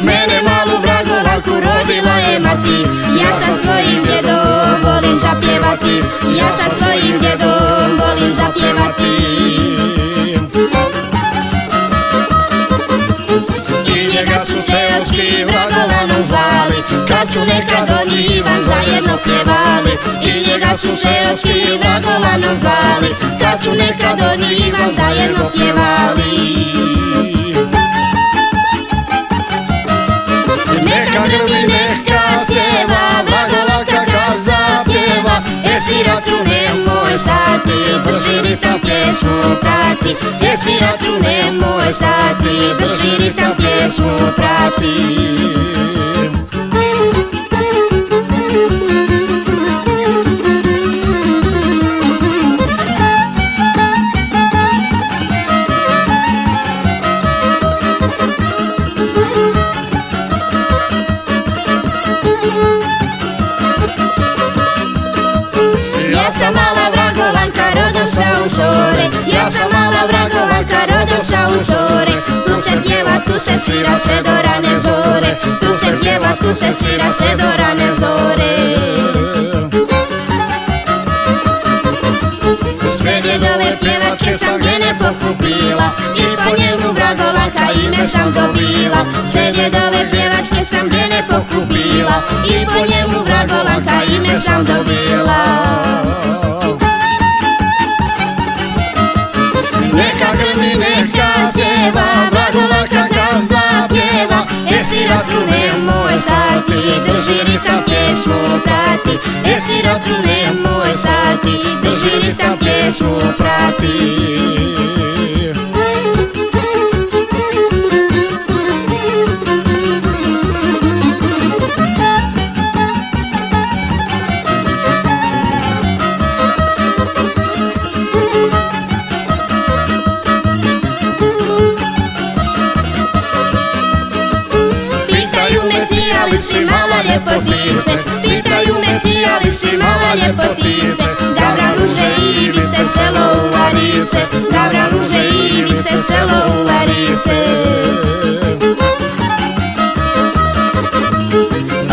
Mene malu vragovaku rodila je mati. Ja sa svojim djedom volim zapjevati, ja sa svojim djedom volim zapjevati. I njega su seoski vragovanom zvali, kad su nekad on i Ivan zajedno pjevali. I njega su seoski vragovanom zvali, kad su nekad on i Ivan zajedno pjevali. Neka grmi, neka sjeva, vragovaka kad zapjeva. Siraču nemoj stati, drži ritam pjesmu prati. Siraču nemoj stati, drži ritam pjesmu prati. Ja sam mala vragovanka, rodom sa Usore. Ja sam mala vragovanka, rodom sa Usore. Tu se pjeva, tu se svira sve do rane zore. Tu se pjeva, tu se svira sve do rane zore. Sve djedove pjevačke sam mene pokupila, i po njemu vragovanka ime sam dobila. Sve djedove pjevačke sam mene pokupila, i po njemu vragovanka ime sam dobila. Neka grmi, neka sjeva, vragovaka kad zapjeva. Siraču nemoj stati, drži ritam pjesmu prati. Siraču nemoj stati, drži ritam pjesmu prati. Čija li si mala ljepotice, pitaju me čija li si mala ljepotice. Gavran Ruže i Ivice, selo Ularice, Gavran Ruže i Ivice, selo Ularice.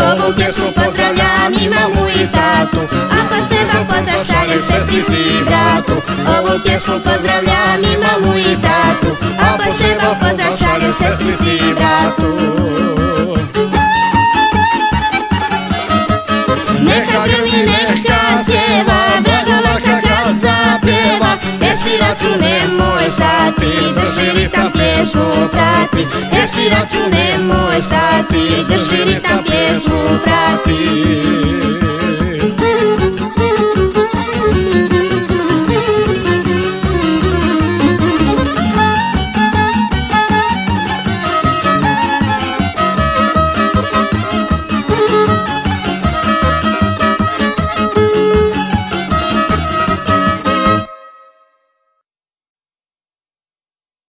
Ovu pjesmu pozdravljam i mamu i tatu, a poseban pozdrav šaljem sestrici i bratu. Ovu pjesmu pozdravljam i mamu i tatu, a poseban pozdrav šaljem sestrici i bratu. Neka grmi, neka sjeva, vragovaka kad zapjeva. Siraču nemoj stati, drži ritam pjesmu prati.